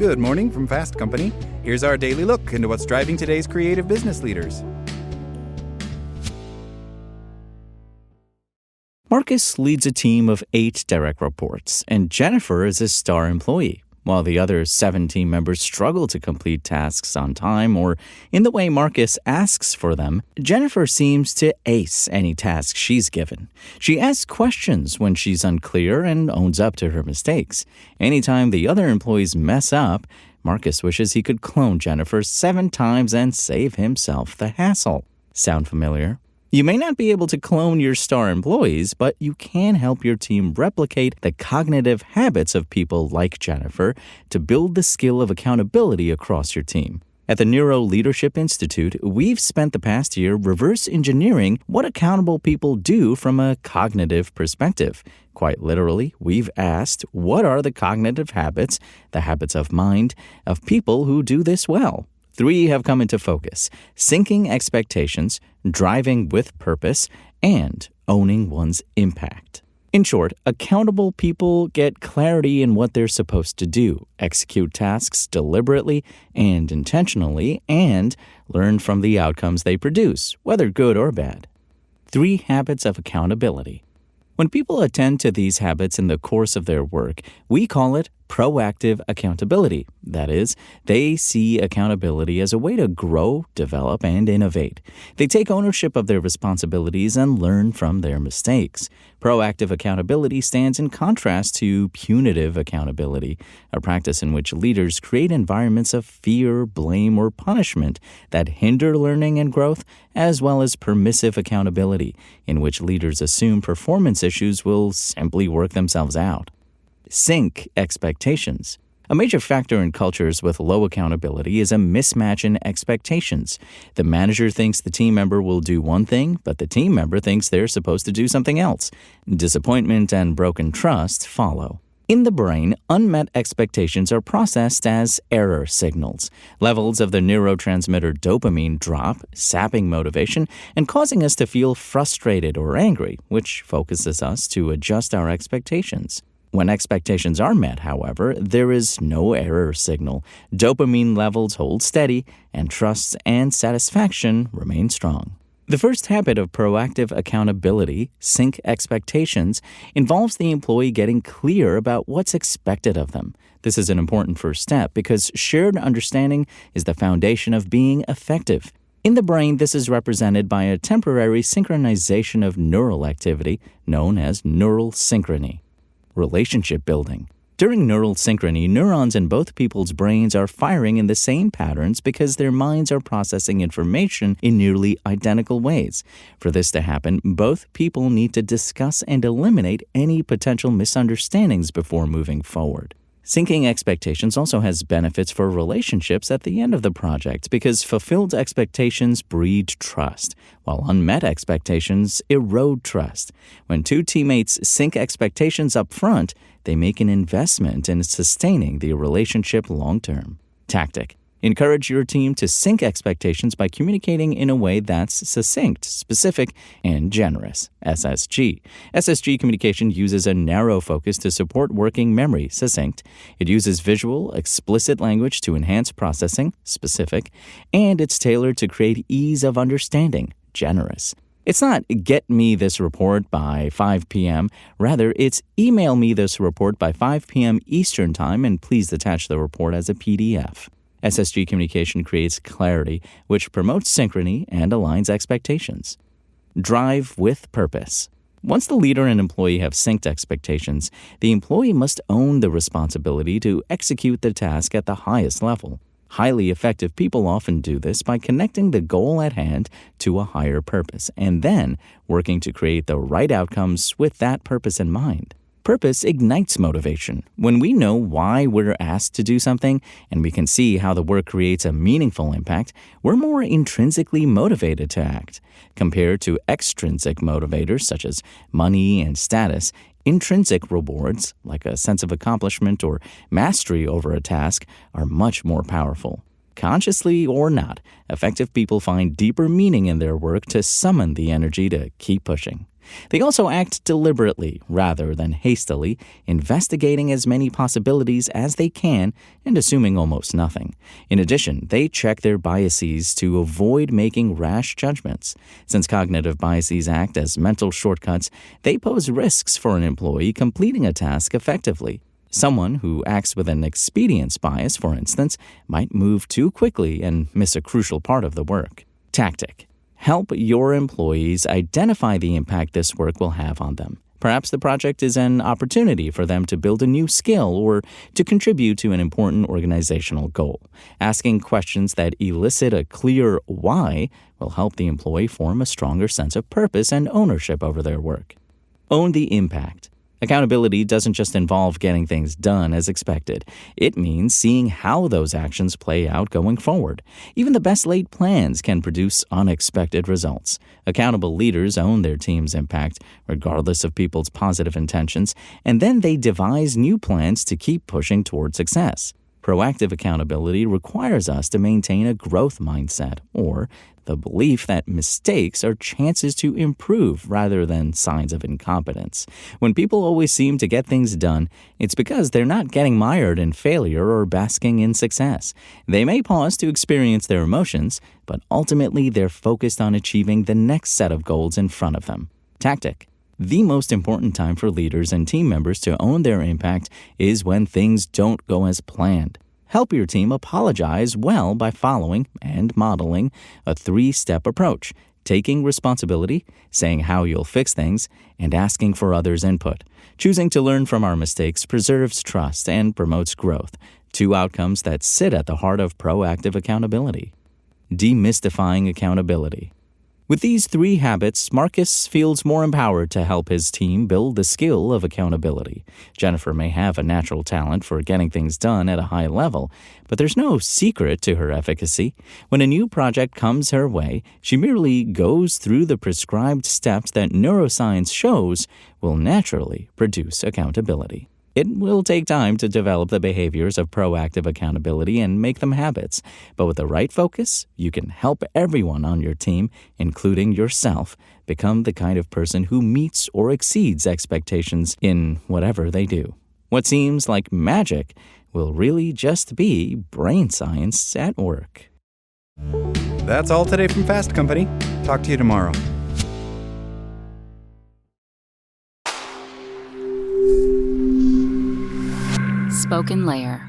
Good morning from Fast Company. Here's our daily look into what's driving today's creative business leaders. Marcus leads a team of 8 direct reports, and Jennifer is a star employee, while the other 7 team members struggle to complete tasks on time or in the way Marcus asks for them. Jennifer seems to ace any task she's given. She asks questions when she's unclear and owns up to her mistakes. Anytime the other employees mess up, Marcus wishes he could clone Jennifer 7 times and save himself the hassle. Sound familiar? You may not be able to clone your star employees, but you can help your team replicate the cognitive habits of people like Jennifer to build the skill of accountability across your team. At the Neuro Leadership Institute, we've spent the past year reverse engineering what accountable people do from a cognitive perspective. Quite literally, we've asked, what are the cognitive habits, the habits of mind, of people who do this well? 3 have come into focus: syncing expectations, driving with purpose, and owning one's impact. In short, accountable people get clarity in what they're supposed to do, execute tasks deliberately and intentionally, and learn from the outcomes they produce, whether good or bad. 3 habits of accountability. When people attend to these habits in the course of their work, we call it proactive accountability. That is, they see accountability as a way to grow, develop, and innovate. They take ownership of their responsibilities and learn from their mistakes. Proactive accountability stands in contrast to punitive accountability, a practice in which leaders create environments of fear, blame, or punishment that hinder learning and growth, as well as permissive accountability, in which leaders assume performance issues will simply work themselves out. Sync expectations. A major factor in cultures with low accountability is a mismatch in expectations. The manager thinks the team member will do one thing, but the team member thinks they're supposed to do something else. Disappointment and broken trust follow. In the brain, unmet expectations are processed as error signals. Levels of the neurotransmitter dopamine drop, sapping motivation and causing us to feel frustrated or angry, which focuses us to adjust our expectations. When expectations are met, however, there is no error signal. Dopamine levels hold steady, and trust and satisfaction remain strong. The first habit of proactive accountability, sync expectations, involves the employee getting clear about what's expected of them. This is an important first step because shared understanding is the foundation of being effective. In the brain, this is represented by a temporary synchronization of neural activity known as neural synchrony. Relationship building. During neural synchrony, neurons in both people's brains are firing in the same patterns because their minds are processing information in nearly identical ways. For this to happen, both people need to discuss and eliminate any potential misunderstandings before moving forward. Syncing expectations also has benefits for relationships at the end of the project because fulfilled expectations breed trust, while unmet expectations erode trust. When 2 teammates sync expectations up front, they make an investment in sustaining the relationship long-term. Tactic. Encourage your team to sync expectations by communicating in a way that's succinct, specific, and generous. SSG. SSG communication uses a narrow focus to support working memory, succinct. It uses visual, explicit language to enhance processing, specific. And it's tailored to create ease of understanding, generous. It's not get me this report by 5 p.m. Rather, it's email me this report by 5 p.m. Eastern Time and please attach the report as a PDF. SSG communication creates clarity, which promotes synchrony and aligns expectations. Drive with purpose. Once the leader and employee have synced expectations, the employee must own the responsibility to execute the task at the highest level. Highly effective people often do this by connecting the goal at hand to a higher purpose and then working to create the right outcomes with that purpose in mind. Purpose ignites motivation. When we know why we're asked to do something and we can see how the work creates a meaningful impact, we're more intrinsically motivated to act. Compared to extrinsic motivators such as money and status, intrinsic rewards, like a sense of accomplishment or mastery over a task, are much more powerful. Consciously or not, effective people find deeper meaning in their work to summon the energy to keep pushing. They also act deliberately rather than hastily, investigating as many possibilities as they can and assuming almost nothing. In addition, they check their biases to avoid making rash judgments. Since cognitive biases act as mental shortcuts, they pose risks for an employee completing a task effectively. Someone who acts with an expedience bias, for instance, might move too quickly and miss a crucial part of the work. Tactic. Help your employees identify the impact this work will have on them. Perhaps the project is an opportunity for them to build a new skill or to contribute to an important organizational goal. Asking questions that elicit a clear why will help the employee form a stronger sense of purpose and ownership over their work. Own the impact. Accountability doesn't just involve getting things done as expected. It means seeing how those actions play out going forward. Even the best laid plans can produce unexpected results. Accountable leaders own their team's impact, regardless of people's positive intentions, and then they devise new plans to keep pushing toward success. Proactive accountability requires us to maintain a growth mindset, or the belief that mistakes are chances to improve rather than signs of incompetence. When people always seem to get things done, it's because they're not getting mired in failure or basking in success. They may pause to experience their emotions, but ultimately they're focused on achieving the next set of goals in front of them. Tactic. The most important time for leaders and team members to own their impact is when things don't go as planned. Help your team apologize well by following and modeling a 3-step approach: taking responsibility, saying how you'll fix things, and asking for others' input. Choosing to learn from our mistakes preserves trust and promotes growth, 2 outcomes that sit at the heart of proactive accountability. Demystifying accountability. With these 3 habits, Marcus feels more empowered to help his team build the skill of accountability. Jennifer may have a natural talent for getting things done at a high level, but there's no secret to her efficacy. When a new project comes her way, she merely goes through the prescribed steps that neuroscience shows will naturally produce accountability. It will take time to develop the behaviors of proactive accountability and make them habits, but with the right focus, you can help everyone on your team, including yourself, become the kind of person who meets or exceeds expectations in whatever they do. What seems like magic will really just be brain science at work. That's all today from Fast Company. Talk to you tomorrow. SpokenLayer.